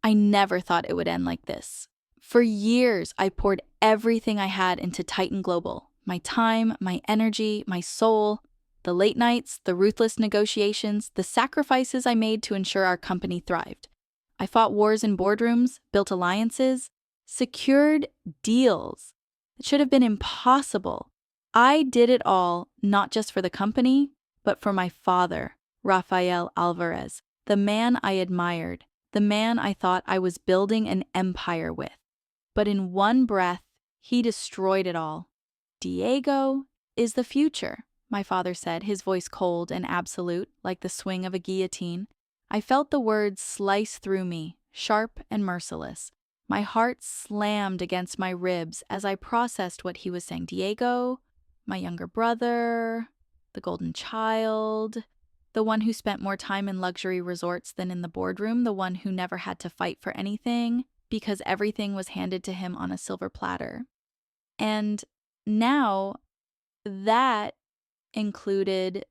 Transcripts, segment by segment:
I never thought it would end like this. For years, I poured everything I had into Titan Global. My time, my energy, my soul, the late nights, the ruthless negotiations, the sacrifices I made to ensure our company thrived. I fought wars in boardrooms, built alliances, secured deals that should have been impossible. I did it all, not just for the company, but for my father, Rafael Alvarez, the man I admired, the man I thought I was building an empire with. But in one breath, he destroyed it all. Diego is the future, my father said, his voice cold and absolute, like the swing of a guillotine. I felt the words slice through me, sharp and merciless. My heart slammed against my ribs as I processed what he was saying. Diego, my younger brother, the golden child, the one who spent more time in luxury resorts than in the boardroom, the one who never had to fight for anything because everything was handed to him on a silver platter. And now that included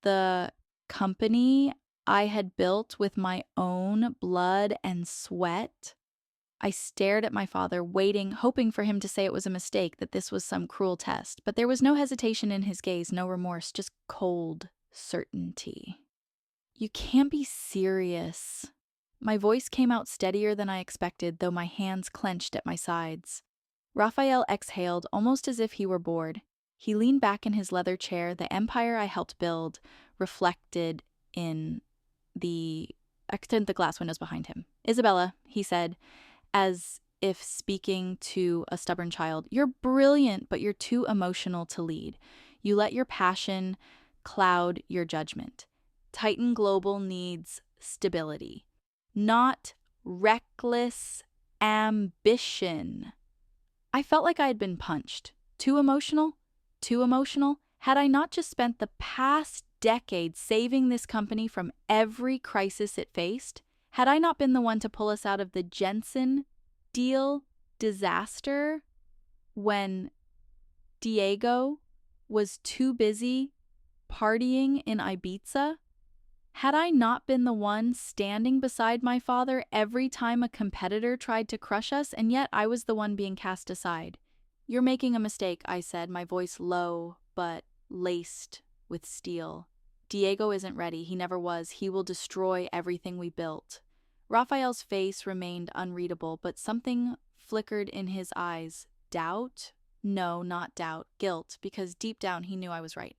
the company I had built with my own blood and sweat. I stared at my father, waiting, hoping for him to say it was a mistake, that this was some cruel test. But there was no hesitation in his gaze, no remorse, just cold certainty. You can't be serious. My voice came out steadier than I expected, though my hands clenched at my sides. Raphael exhaled, almost as if he were bored. He leaned back in his leather chair, the empire I helped build, reflected in the glass windows behind him. Isabella, he said, as if speaking to a stubborn child, you're brilliant, but you're too emotional to lead. You let your passion cloud your judgment. Titan Global needs stability, not reckless ambition. I felt like I had been punched. Too emotional? Too emotional? Had I not just spent the past decade saving this company from every crisis it faced? Had I not been the one to pull us out of the Jensen deal disaster when Diego was too busy partying in Ibiza? Had I not been the one standing beside my father every time a competitor tried to crush us, and yet I was the one being cast aside? You're making a mistake, I said, my voice low but laced with steel. Diego isn't ready. He never was. He will destroy everything we built. Raphael's face remained unreadable, but something flickered in his eyes. Doubt? No, not doubt. Guilt, because deep down he knew I was right.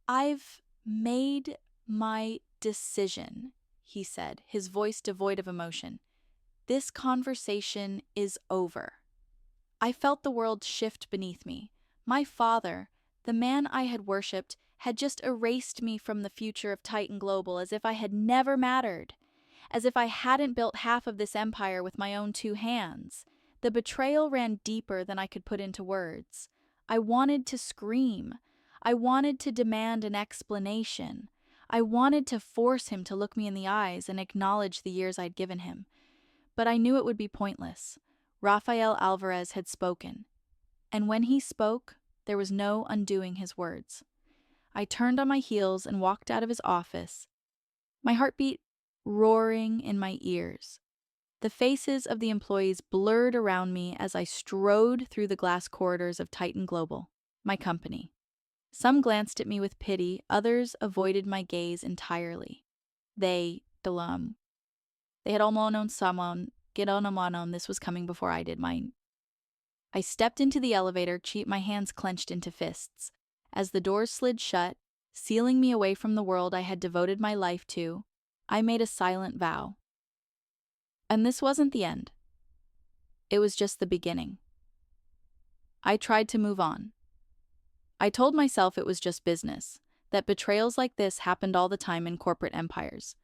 I've made my decision, he said, his voice devoid of emotion. This conversation is over. I felt the world shift beneath me. My father, the man I had worshipped, had just erased me from the future of Titan Global as if I had never mattered, as if I hadn't built half of this empire with my own 2 hands. The betrayal ran deeper than I could put into words. I wanted to scream. I wanted to demand an explanation. I wanted to force him to look me in the eyes and acknowledge the years I'd given him. But I knew it would be pointless. Rafael Alvarez had spoken. And when he spoke, there was no undoing his words. I turned on my heels and walked out of his office, my heartbeat roaring in my ears. The faces of the employees blurred around me as I strode through the glass corridors of Titan Global, my company. Some glanced at me with pity, others avoided my gaze entirely. They had all known someone, this was coming before I did mine. I stepped into the elevator, my hands clenched into fists. As the doors slid shut, sealing me away from the world I had devoted my life to, I made a silent vow. And this wasn't the end. It was just the beginning. I tried to move on. I told myself it was just business, that betrayals like this happened all the time in corporate empires.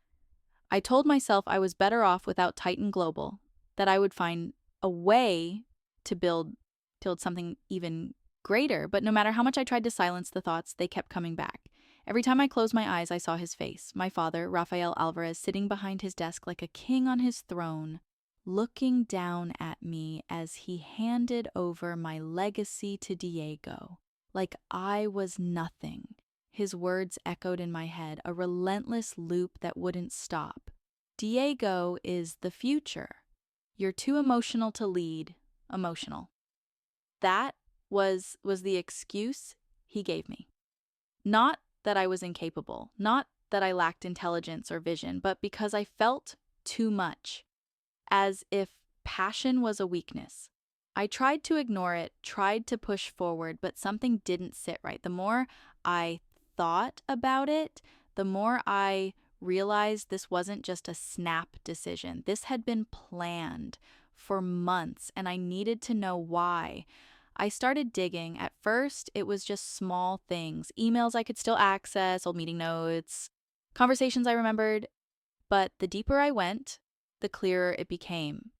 I told myself I was better off without Titan Global, that I would find a way to build something even greater, but no matter how much I tried to silence the thoughts, they kept coming back. Every time I closed my eyes, I saw his face, my father, Rafael Alvarez, sitting behind his desk like a king on his throne, looking down at me as he handed over my legacy to Diego, like I was nothing. His words echoed in my head, a relentless loop that wouldn't stop. Diego is the future. You're too emotional to lead, emotional. That was the excuse he gave me. Not that I was incapable, not that I lacked intelligence or vision, but because I felt too much, as if passion was a weakness. I tried to ignore it, tried to push forward, but something didn't sit right. The more I thought about it, the more I realized this wasn't just a snap decision. This had been planned for months, and I needed to know why. I started digging. At first, it was just small things, emails I could still access, old meeting notes, conversations I remembered. But the deeper I went, the clearer it became.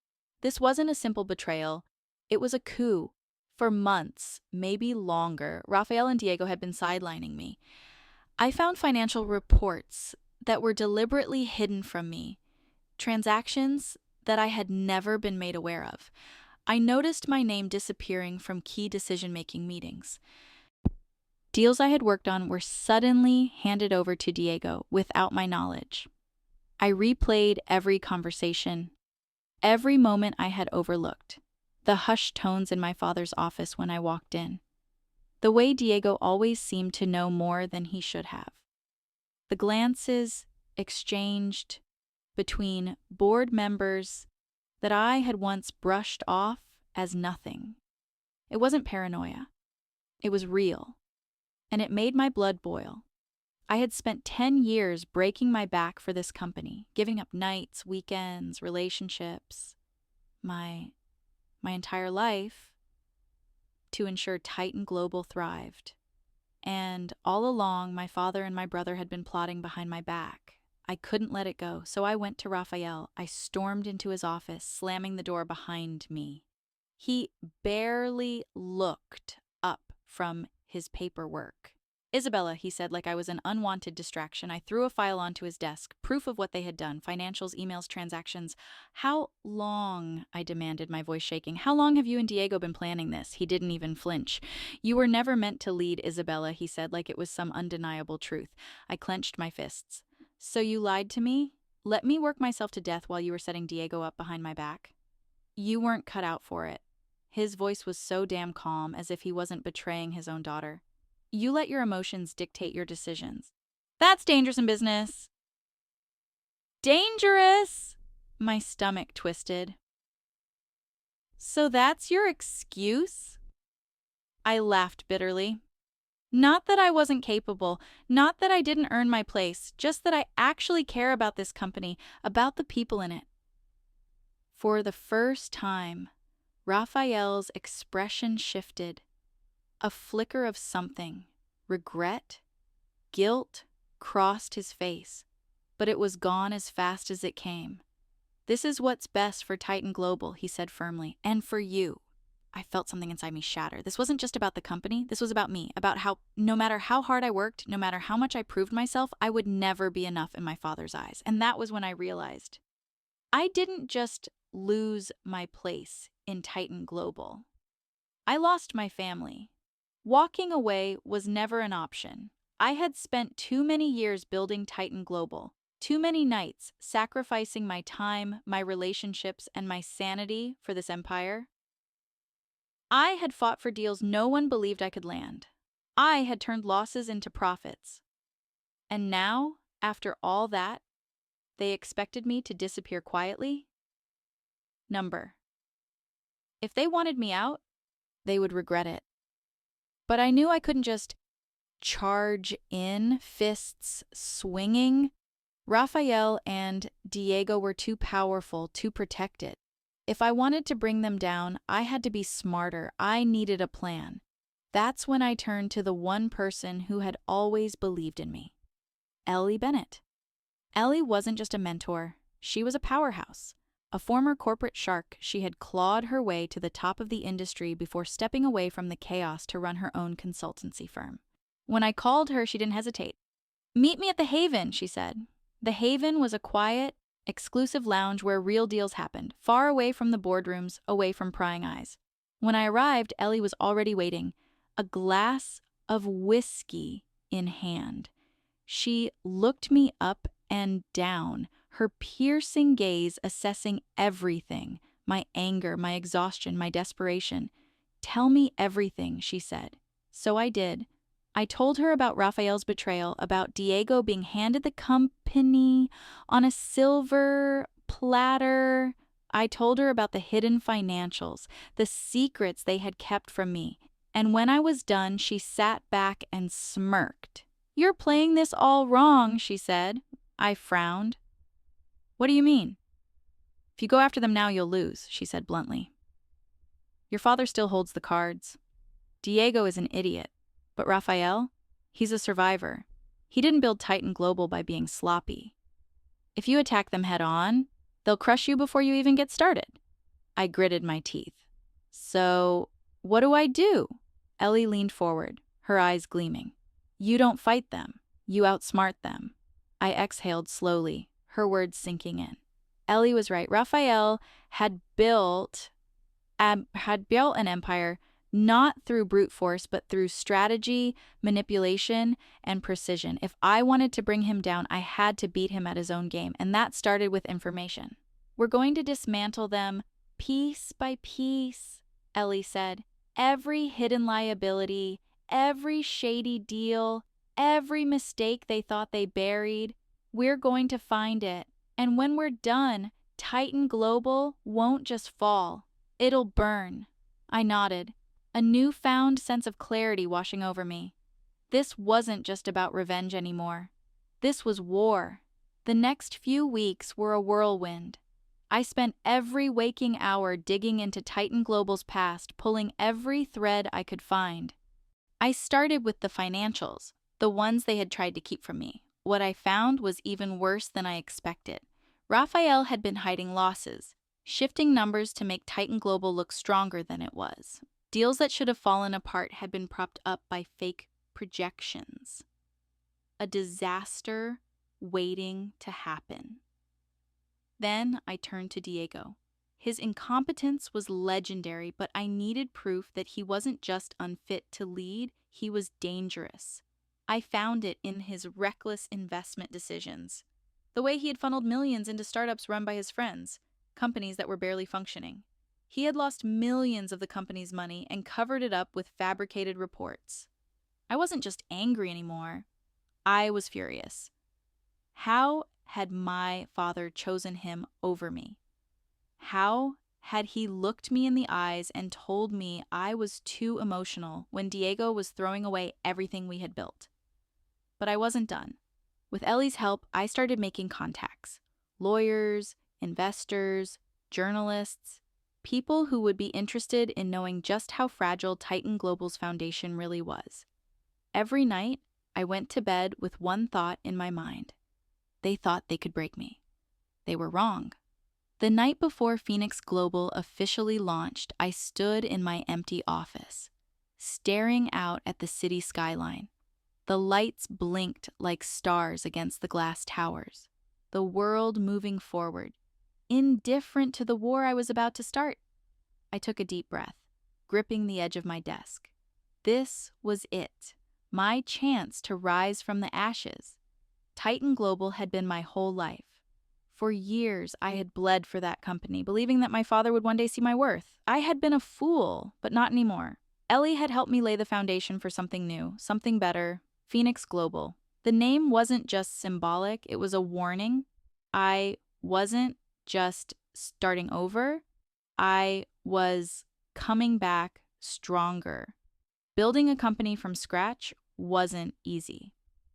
This wasn't a simple betrayal. It was a coup. For months, maybe longer, Rafael and Diego had been sidelining me. I found financial reports that were deliberately hidden from me, transactions that I had never been made aware of. I noticed my name disappearing from key decision-making meetings. Deals I had worked on were suddenly handed over to Diego without my knowledge. I replayed every conversation, every moment I had overlooked, the hushed tones in my father's office when I walked in, the way Diego always seemed to know more than he should have, the glances exchanged between board members that I had once brushed off as nothing. It wasn't paranoia. It was real, and it made my blood boil. I had spent 10 years breaking my back for this company, giving up nights, weekends, relationships, my entire life to ensure Titan Global thrived. And all along, my father and my brother had been plotting behind my back. I couldn't let it go, so I went to Rafael. I stormed into his office, slamming the door behind me. He barely looked up from his paperwork. Isabella, he said, like I was an unwanted distraction. I threw a file onto his desk, proof of what they had done, financials, emails, transactions. How long, I demanded, my voice shaking. How long have you and Diego been planning this? He didn't even flinch. You were never meant to lead, Isabella, he said, like it was some undeniable truth. I clenched my fists. So you lied to me? Let me work myself to death while you were setting Diego up behind my back? You weren't cut out for it. His voice was so damn calm, as if he wasn't betraying his own daughter. You let your emotions dictate your decisions. That's dangerous in business. Dangerous! My stomach twisted. So that's your excuse? I laughed bitterly. Not that I wasn't capable, not that I didn't earn my place, just that I actually care about this company, about the people in it. For the first time, Raphael's expression shifted. A flicker of something, regret, guilt, crossed his face, but it was gone as fast as it came. This is what's best for Titan Global, he said firmly, and for you. I felt something inside me shatter. This wasn't just about the company, this was about me, about how no matter how hard I worked, no matter how much I proved myself, I would never be enough in my father's eyes. And that was when I realized I didn't just lose my place in Titan Global. I lost my family. Walking away was never an option. I had spent too many years building Titan Global, too many nights sacrificing my time, my relationships, and my sanity for this empire. I had fought for deals no one believed I could land. I had turned losses into profits. And now, after all that, they expected me to disappear quietly? If they wanted me out, they would regret it. But I knew I couldn't just charge in, fists swinging. Rafael and Diego were too powerful, too protected. If I wanted to bring them down, I had to be smarter. I needed a plan. That's when I turned to the one person who had always believed in me, Ellie Bennett. Ellie wasn't just a mentor. She was a powerhouse. A former corporate shark, she had clawed her way to the top of the industry before stepping away from the chaos to run her own consultancy firm. When I called her, she didn't hesitate. Meet me at the Haven, she said. The Haven was a quiet, exclusive lounge where real deals happened, far away from the boardrooms, away from prying eyes. When I arrived, Ellie was already waiting, a glass of whiskey in hand. She looked me up and down, her piercing gaze assessing everything, my anger, my exhaustion, my desperation. "Tell me everything," she said. So I did. I told her about Raphael's betrayal, about Diego being handed the company on a silver platter. I told her about the hidden financials, the secrets they had kept from me. And when I was done, she sat back and smirked. "You're playing this all wrong," she said. I frowned. "What do you mean?" "If you go after them now, you'll lose," she said bluntly. "Your father still holds the cards. Diego is an idiot. But Raphael? He's a survivor. He didn't build Titan Global by being sloppy. If you attack them head on, they'll crush you before you even get started." I gritted my teeth. "So, what do I do?" Ellie leaned forward, her eyes gleaming. "You don't fight them. You outsmart them." I exhaled slowly, her words sinking in. Ellie was right. Raphael had built an empire not through brute force, but through strategy, manipulation, and precision. If I wanted to bring him down, I had to beat him at his own game, and that started with information. "We're going to dismantle them piece by piece," Ellie said. "Every hidden liability, every shady deal, every mistake they thought they buried, we're going to find it. And when we're done, Titan Global won't just fall. It'll burn." I nodded, a newfound sense of clarity washing over me. This wasn't just about revenge anymore. This was war. The next few weeks were a whirlwind. I spent every waking hour digging into Titan Global's past, pulling every thread I could find. I started with the financials, the ones they had tried to keep from me. What I found was even worse than I expected. Raphael had been hiding losses, shifting numbers to make Titan Global look stronger than it was. Deals that should have fallen apart had been propped up by fake projections. A disaster waiting to happen. Then I turned to Diego. His incompetence was legendary, but I needed proof that he wasn't just unfit to lead, he was dangerous. I found it in his reckless investment decisions. The way he had funneled millions into startups run by his friends, companies that were barely functioning. He had lost millions of the company's money and covered it up with fabricated reports. I wasn't just angry anymore. I was furious. How had my father chosen him over me? How had he looked me in the eyes and told me I was too emotional when Diego was throwing away everything we had built? But I wasn't done. With Ellie's help, I started making contacts. Lawyers, investors, journalists, people who would be interested in knowing just how fragile Titan Global's foundation really was. Every night, I went to bed with one thought in my mind. They thought they could break me. They were wrong. The night before Phoenix Global officially launched, I stood in my empty office, staring out at the city skyline. The lights blinked like stars against the glass towers, the world moving forward, indifferent to the war I was about to start. I took a deep breath, gripping the edge of my desk. This was it, my chance to rise from the ashes. Titan Global had been my whole life. For years, I had bled for that company, believing that my father would one day see my worth. I had been a fool, but not anymore. Ellie had helped me lay the foundation for something new, something better, Phoenix Global. The name wasn't just symbolic, it was a warning. I wasn't just starting over, I was coming back stronger. Building a company from scratch wasn't easy.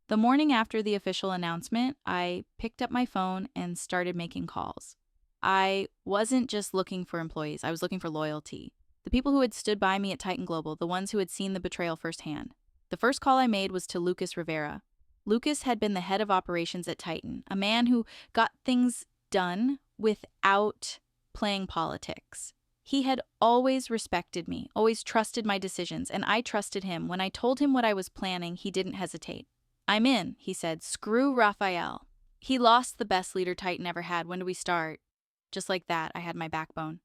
The morning after the official announcement, I picked up my phone and started making calls. I wasn't just looking for employees, I was looking for loyalty. The people who had stood by me at Titan Global, the ones who had seen the betrayal firsthand. The first call I made was to Lucas Rivera. Lucas had been the head of operations at Titan, a man who got things done without playing politics. He had always respected me, always trusted my decisions, and I trusted him. When I told him what I was planning, he didn't hesitate. "I'm in," he said. "Screw Raphael. He lost the best leader Titan ever had. When do we start?" Just like that, I had my backbone.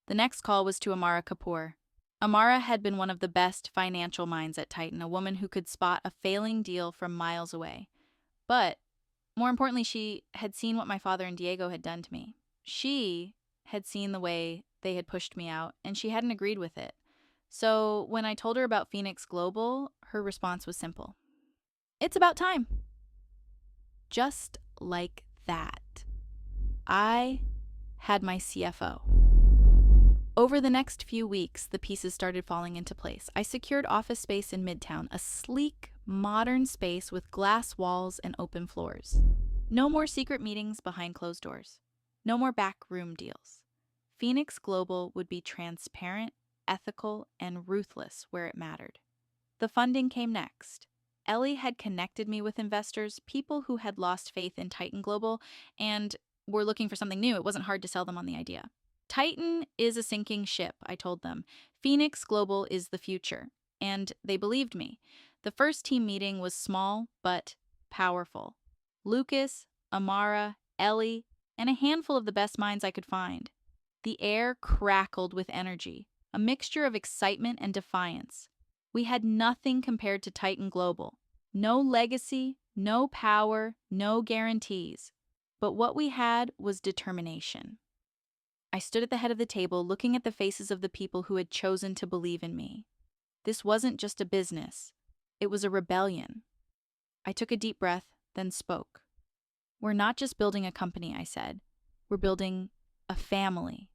The next call was to Amara Kapoor. Amara had been one of the best financial minds at Titan, a woman who could spot a failing deal from miles away. But More importantly, she had seen what my father and Diego had done to me. She had seen the way they had pushed me out, and she hadn't agreed with it. So when I told her about Phoenix Global, her response was simple. It's about time. Just like that, I had my CFO. Over the next few weeks, the pieces started falling into place. I secured office space in Midtown, a sleek, modern space with glass walls and open floors. No more secret meetings behind closed doors. No more backroom deals. Phoenix Global would be transparent, ethical, and ruthless where it mattered. The funding came next. Ellie had connected me with investors, people who had lost faith in Titan Global and were looking for something new. It wasn't hard to sell them on the idea. Titan is a sinking ship, I told them. Phoenix Global is the future. And they believed me. The first team meeting was small, but powerful. Lucas, Amara, Ellie, and a handful of the best minds I could find. The air crackled with energy, a mixture of excitement and defiance. We had nothing compared to Titan Global. No legacy, no power, no guarantees. But what we had was determination. I stood at the head of the table, looking at the faces of the people who had chosen to believe in me. This wasn't just a business. It was a rebellion. I took a deep breath, then spoke. We're not just building a company, I said. We're building a family.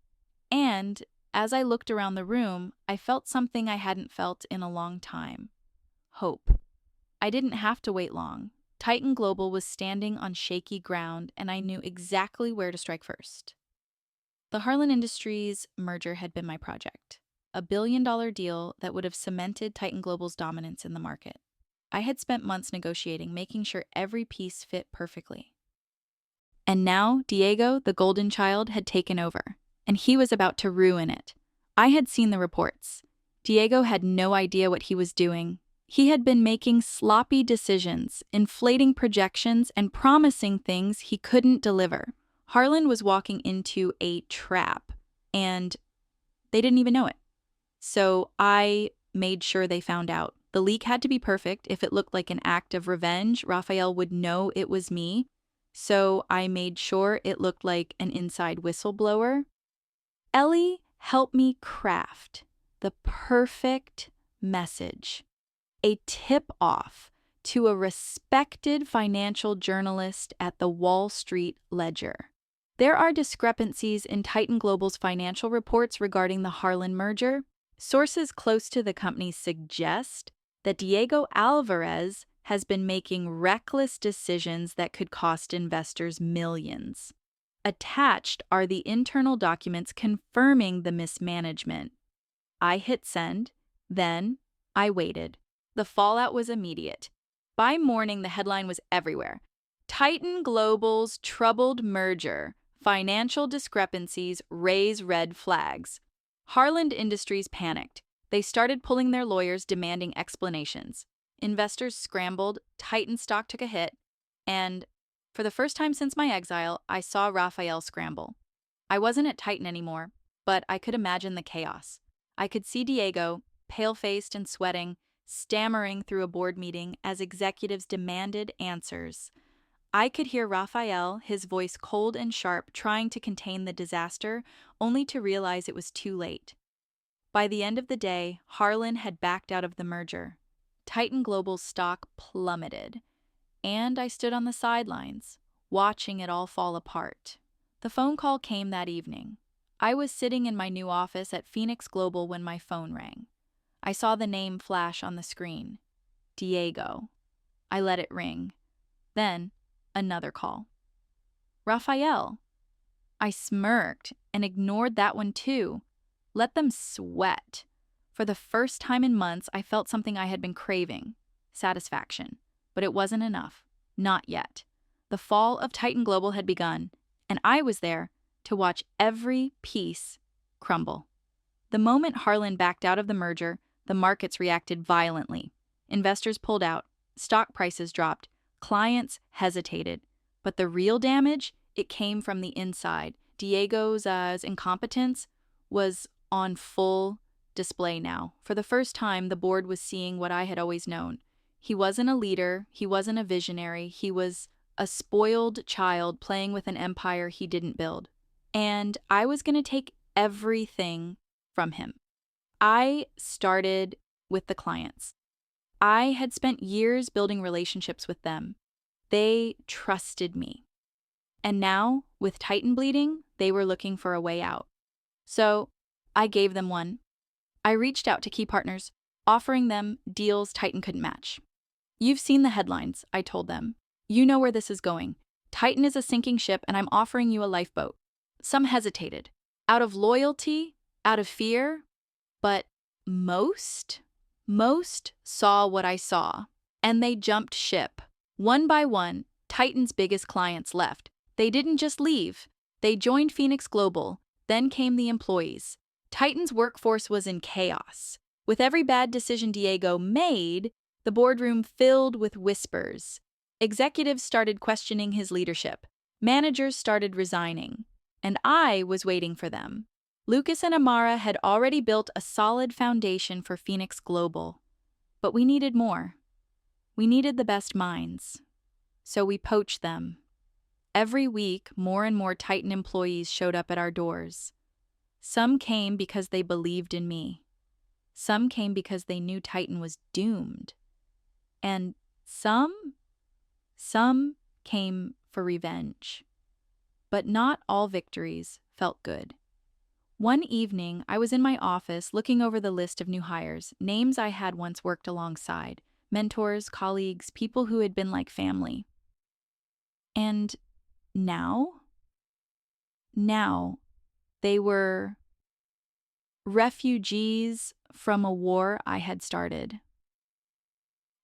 And as I looked around the room, I felt something I hadn't felt in a long time. Hope. I didn't have to wait long. Titan Global was standing on shaky ground, and I knew exactly where to strike first. The Harlan Industries merger had been my project, a billion-dollar deal that would have cemented Titan Global's dominance in the market. I had spent months negotiating, making sure every piece fit perfectly. And now Diego, the golden child, had taken over, and he was about to ruin it. I had seen the reports. Diego had no idea what he was doing. He had been making sloppy decisions, inflating projections, and promising things he couldn't deliver. Harlan was walking into a trap, and they didn't even know it. So I made sure they found out. The leak had to be perfect. If it looked like an act of revenge, Raphael would know it was me. So I made sure it looked like an inside whistleblower. Ellie helped me craft the perfect message, a tip-off to a respected financial journalist at the Wall Street Ledger. There are discrepancies in Titan Global's financial reports regarding the Harlan merger. Sources close to the company suggest that Diego Alvarez has been making reckless decisions that could cost investors millions. Attached are the internal documents confirming the mismanagement. I hit send, then I waited. The fallout was immediate. By morning, the headline was everywhere. Titan Global's troubled merger. Financial discrepancies raise red flags. Harlan Industries panicked. They started pulling their lawyers, demanding explanations. Investors scrambled, Titan stock took a hit, and for the first time since my exile, I saw Raphael scramble. I wasn't at Titan anymore, but I could imagine the chaos. I could see Diego, pale-faced and sweating, stammering through a board meeting as executives demanded answers. I could hear Raphael, his voice cold and sharp, trying to contain the disaster, only to realize it was too late. By the end of the day, Harlan had backed out of the merger. Titan Global's stock plummeted, and I stood on the sidelines, watching it all fall apart. The phone call came that evening. I was sitting in my new office at Phoenix Global when my phone rang. I saw the name flash on the screen. Diego. I let it ring. Then, another call. Raphael. I smirked and ignored that one too. Let them sweat. For the first time in months, I felt something I had been craving. Satisfaction. But it wasn't enough. Not yet. The fall of Titan Global had begun, and I was there to watch every piece crumble. The moment Harlan backed out of the merger, the markets reacted violently. Investors pulled out. Stock prices dropped. Clients hesitated. But the real damage, it came from the inside. Diego's incompetence was on full display now. For the first time, the board was seeing what I had always known. He wasn't a leader. He wasn't a visionary. He was a spoiled child playing with an empire he didn't build. And I was going to take everything from him. I started with the clients. I had spent years building relationships with them. They trusted me. And now, with Titan bleeding, they were looking for a way out. So I gave them one. I reached out to key partners, offering them deals Titan couldn't match. You've seen the headlines, I told them. You know where this is going. Titan is a sinking ship, and I'm offering you a lifeboat. Some hesitated, out of loyalty, out of fear, but most saw what I saw, and they jumped ship. One by one, Titan's biggest clients left. They didn't just leave. They joined Phoenix Global. Then came the employees. Titan's workforce was in chaos. With every bad decision Diego made, the boardroom filled with whispers. Executives started questioning his leadership. Managers started resigning. And I was waiting for them. Lucas and Amara had already built a solid foundation for Phoenix Global. But we needed more. We needed the best minds. So we poached them. Every week, more and more Titan employees showed up at our doors. Some came because they believed in me. Some came because they knew Titan was doomed. And some came for revenge. But not all victories felt good. One evening, I was in my office looking over the list of new hires, names I had once worked alongside, mentors, colleagues, people who had been like family. And now they were refugees from a war I had started.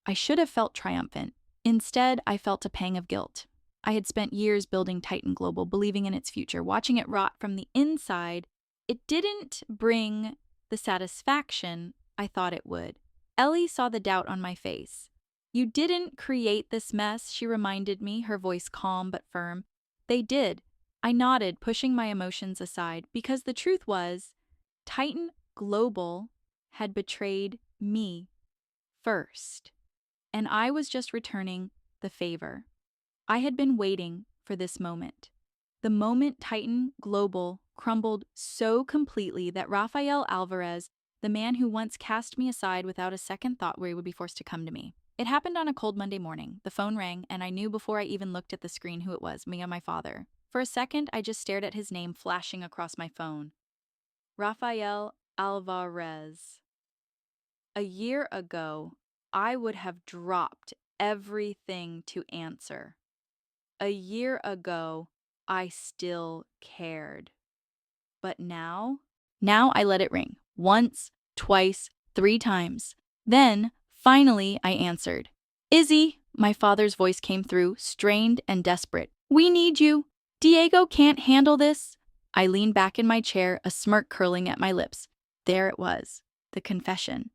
I should have felt triumphant. Instead, I felt a pang of guilt. I had spent years building Titan Global, believing in its future, watching it rot from the inside. It didn't bring the satisfaction I thought it would. Ellie saw the doubt on my face. You didn't create this mess, she reminded me, her voice calm but firm. They did. I nodded, pushing my emotions aside, because the truth was, Titan Global had betrayed me first, and I was just returning the favor. I had been waiting for this moment. The moment Titan Global crumbled so completely that Isabella Alvarez, the man who once cast me aside without a second thought, would be forced to come to me. It happened on a cold Monday morning. The phone rang, and I knew before I even looked at the screen who it was, me and my father. For a second, I just stared at his name flashing across my phone. Isabella Alvarez. A year ago, I would have dropped everything to answer. A year ago, I still cared. But now I let it ring. Once, twice, 3 times. Then, finally, I answered. Izzy, my father's voice came through, strained and desperate. We need you. Diego can't handle this. I leaned back in my chair, a smirk curling at my lips. There it was, the confession.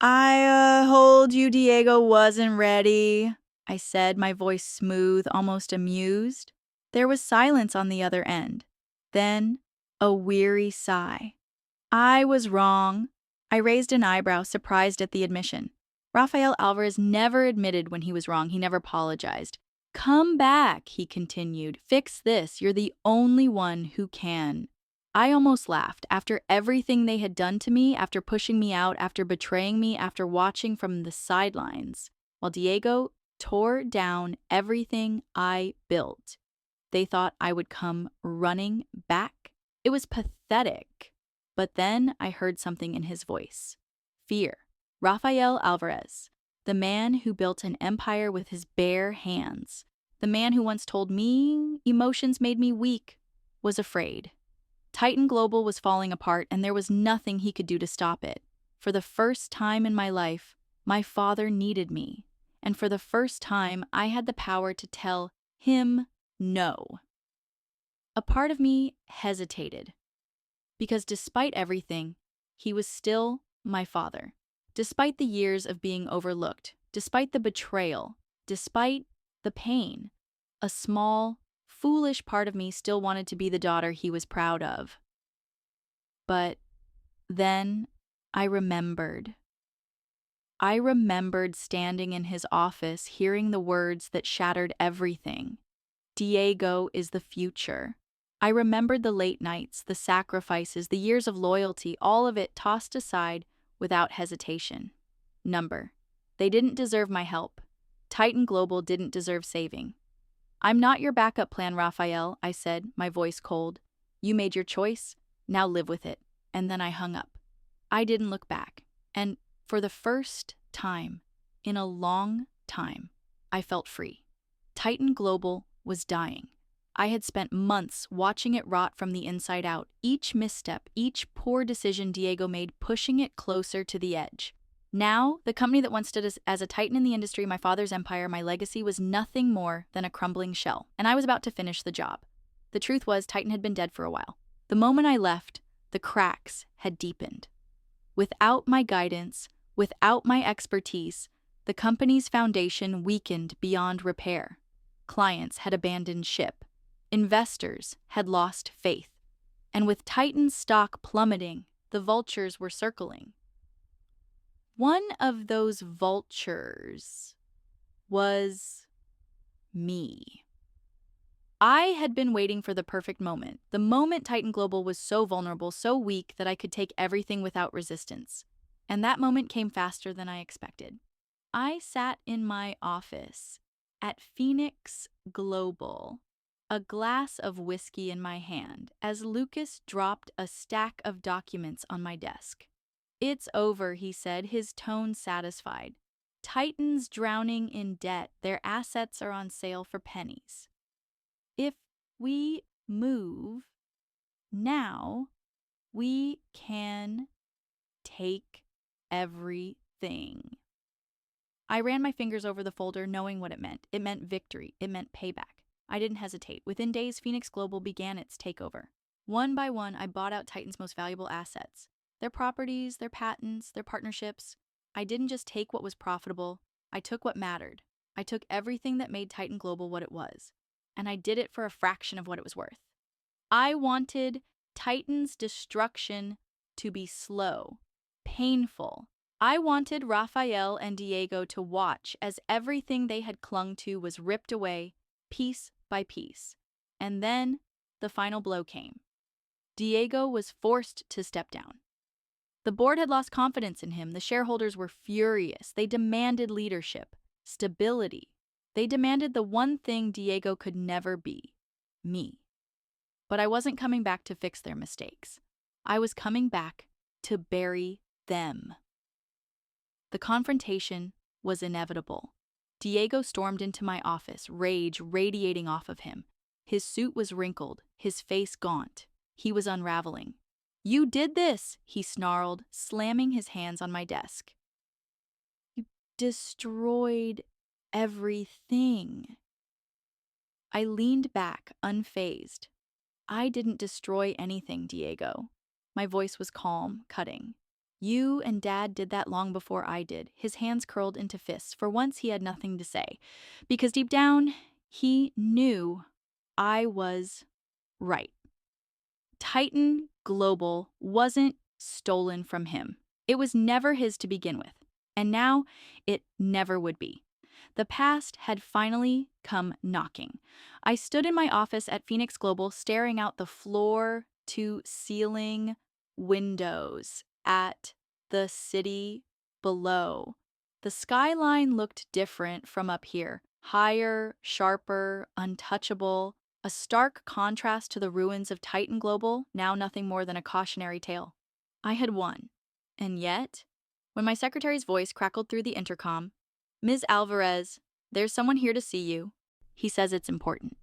I told you Diego wasn't ready, I said, my voice smooth, almost amused. There was silence on the other end. Then, a weary sigh. I was wrong. I raised an eyebrow, surprised at the admission. Isabella Alvarez never admitted when he was wrong. He never apologized. Come back, he continued. Fix this. You're the only one who can. I almost laughed. After everything they had done to me, after pushing me out, after betraying me, after watching from the sidelines, while Diego tore down everything I built, they thought I would come running back. It was pathetic. But then I heard something in his voice. Fear. Isabella Alvarez, the man who built an empire with his bare hands, the man who once told me emotions made me weak, was afraid. Titan Global was falling apart, and there was nothing he could do to stop it. For the first time in my life, my father needed me, and for the first time, I had the power to tell him no. A part of me hesitated, because despite everything, he was still my father. Despite the years of being overlooked, despite the betrayal, despite the pain, a small, foolish part of me still wanted to be the daughter he was proud of. But then I remembered. I remembered standing in his office, hearing the words that shattered everything. Diego is the future. I remembered the late nights, the sacrifices, the years of loyalty, all of it tossed aside without hesitation. Number. They didn't deserve my help. Titan Global didn't deserve saving. I'm not your backup plan, Raphael, I said, my voice cold. You made your choice, now live with it. And then I hung up. I didn't look back. And for the first time in a long time, I felt free. Titan Global was dying. I had spent months watching it rot from the inside out, each misstep, each poor decision Diego made pushing it closer to the edge. Now, the company that once stood as a titan in the industry, my father's empire, my legacy, was nothing more than a crumbling shell, and I was about to finish the job. The truth was, Titan had been dead for a while. The moment I left, the cracks had deepened. Without my guidance, without my expertise, the company's foundation weakened beyond repair. Clients had abandoned ship. Investors had lost faith. And with Titan's stock plummeting, the vultures were circling. One of those vultures was me. I had been waiting for the perfect moment. The moment Titan Global was so vulnerable, so weak that I could take everything without resistance. And that moment came faster than I expected. I sat in my office at Phoenix Global, a glass of whiskey in my hand, as Lucas dropped a stack of documents on my desk. It's over, he said, his tone satisfied. Titan's drowning in debt. Their assets are on sale for pennies. If we move now, we can take everything. I ran my fingers over the folder, knowing what it meant. It meant victory. It meant payback. I didn't hesitate. Within days, Phoenix Global began its takeover. One by one, I bought out Titan's most valuable assets. Their properties, their patents, their partnerships. I didn't just take what was profitable. I took what mattered. I took everything that made Titan Global what it was. And I did it for a fraction of what it was worth. I wanted Titan's destruction to be slow, painful. I wanted Raphael and Diego to watch as everything they had clung to was ripped away, piece by piece. And then the final blow came. Diego was forced to step down. The board had lost confidence in him. The shareholders were furious. They demanded leadership, stability. They demanded the one thing Diego could never be, me. But I wasn't coming back to fix their mistakes. I was coming back to bury them. The confrontation was inevitable. Diego stormed into my office, rage radiating off of him. His suit was wrinkled, his face gaunt. He was unraveling. You did this, he snarled, slamming his hands on my desk. You destroyed everything. I leaned back, unfazed. I didn't destroy anything, Diego. My voice was calm, cutting. You and Dad did that long before I did. His hands curled into fists. For once, he had nothing to say. Because deep down, he knew I was right. Titan Global wasn't stolen from him. It was never his to begin with. And now, it never would be. The past had finally come knocking. I stood in my office at Phoenix Global, staring out the floor-to-ceiling windows at the city below. The skyline looked different from up here. Higher, sharper, untouchable. A stark contrast to the ruins of Titan Global, now nothing more than a cautionary tale. I had won. And yet, when my secretary's voice crackled through the intercom, Ms. Alvarez, there's someone here to see you. He says it's important.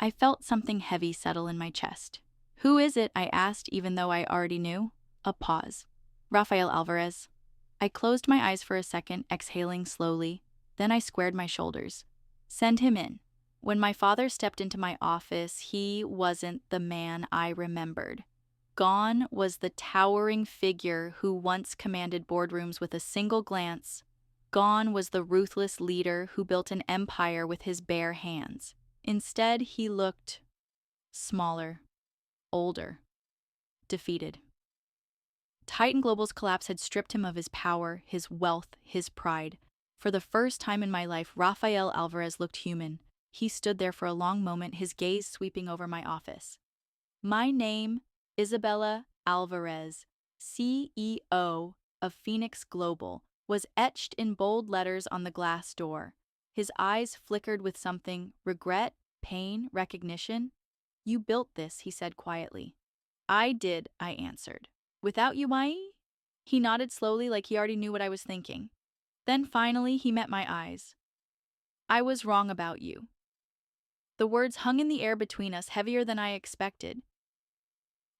I felt something heavy settle in my chest. Who is it? I asked, even though I already knew. A pause. Rafael Alvarez. I closed my eyes for a second, exhaling slowly. Then I squared my shoulders. Send him in. When my father stepped into my office, he wasn't the man I remembered. Gone was the towering figure who once commanded boardrooms with a single glance. Gone was the ruthless leader who built an empire with his bare hands. Instead, he looked smaller, older, defeated. Titan Global's collapse had stripped him of his power, his wealth, his pride. For the first time in my life, Isabella Alvarez looked human. He stood there for a long moment, his gaze sweeping over my office. My name, Isabella Alvarez, CEO of Phoenix Global, was etched in bold letters on the glass door. His eyes flickered with something: regret, pain, recognition. You built this, he said quietly. I did, I answered. Without you, Mai? He nodded slowly, like he already knew what I was thinking. Then finally, he met my eyes. I was wrong about you. The words hung in the air between us, heavier than I expected.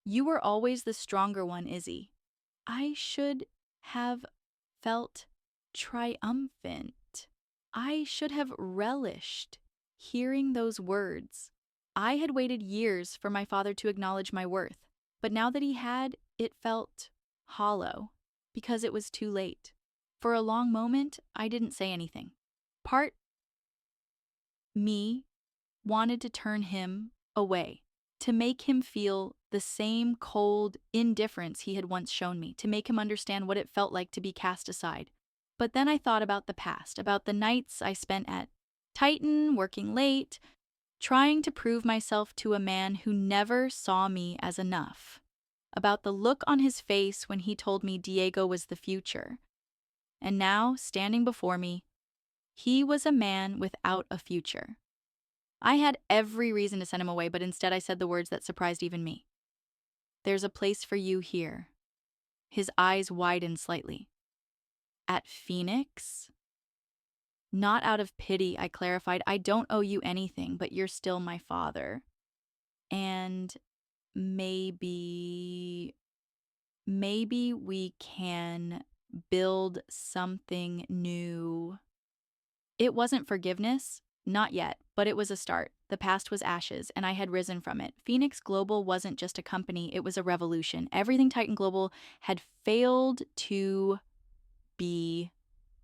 You were always the stronger one, Izzy. I should have felt triumphant. I should have relished hearing those words. I had waited years for my father to acknowledge my worth, but now that he had, it felt hollow, because it was too late. For a long moment, I didn't say anything. Part me wanted to turn him away, to make him feel the same cold indifference he had once shown me, to make him understand what it felt like to be cast aside. But then I thought about the past, about the nights I spent at Titan, working late, trying to prove myself to a man who never saw me as enough, about the look on his face when he told me Diego was the future. And now, standing before me, he was a man without a future. I had every reason to send him away, but instead I said the words that surprised even me. There's a place for you here. His eyes widened slightly. At Phoenix? Not out of pity, I clarified. I don't owe you anything, but you're still my father. And maybe we can build something new. It wasn't forgiveness, not yet, but it was a start. The past was ashes, and I had risen from it. Phoenix Global wasn't just a company, it was a revolution. Everything Titan Global had failed to be,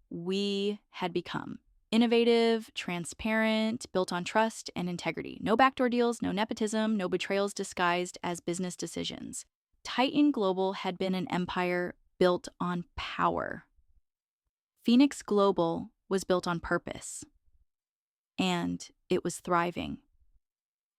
we had become. Innovative, transparent, built on trust and integrity. No backdoor deals, no nepotism, no betrayals disguised as business decisions. Titan Global had been an empire built on power. Phoenix Global was built on purpose. And it was thriving.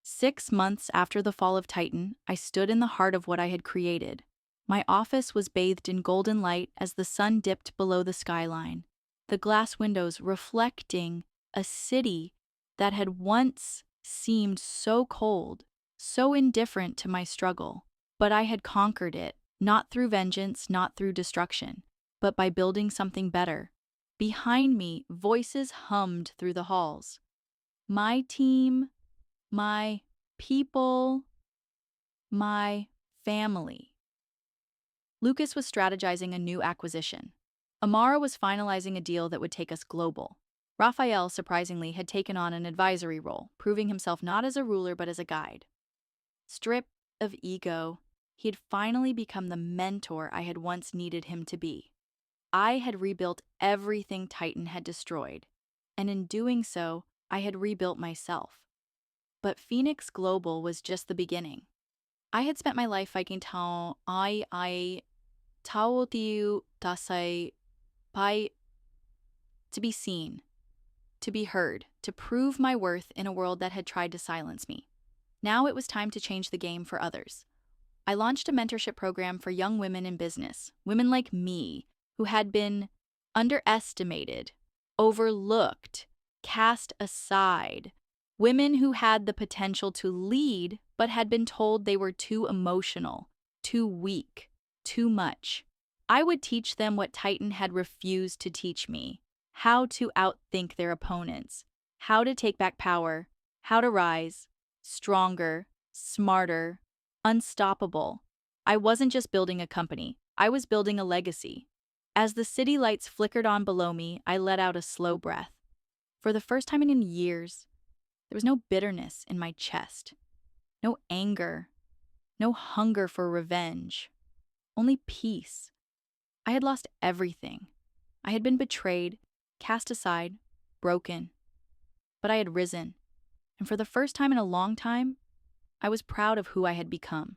6 months after the fall of Titan, I stood in the heart of what I had created. My office was bathed in golden light as the sun dipped below the skyline, the glass windows reflecting a city that had once seemed so cold, so indifferent to my struggle. But I had conquered it, not through vengeance, not through destruction, but by building something better. Behind me, voices hummed through the halls. My team, my people, my family. Lucas was strategizing a new acquisition. Amara was finalizing a deal that would take us global. Raphael, surprisingly, had taken on an advisory role, proving himself not as a ruler but as a guide. Stripped of ego, he had finally become the mentor I had once needed him to be. I had rebuilt everything Titan had destroyed, and in doing so, I had rebuilt myself. But Phoenix Global was just the beginning. I had spent my life fighting tao tiu tasai pai to be seen, to be heard, to prove my worth in a world that had tried to silence me. Now it was time to change the game for others. I launched a mentorship program for young women in business, women like me, who had been underestimated, overlooked, cast aside, women who had the potential to lead but had been told they were too emotional, too weak, too much. I would teach them what Titan had refused to teach me: how to outthink their opponents, how to take back power, how to rise, stronger, smarter, unstoppable. I wasn't just building a company, I was building a legacy. As the city lights flickered on below me, I let out a slow breath. For the first time in years, there was no bitterness in my chest, no anger, no hunger for revenge, only peace. I had lost everything. I had been betrayed, cast aside, broken. But I had risen, and for the first time in a long time, I was proud of who I had become.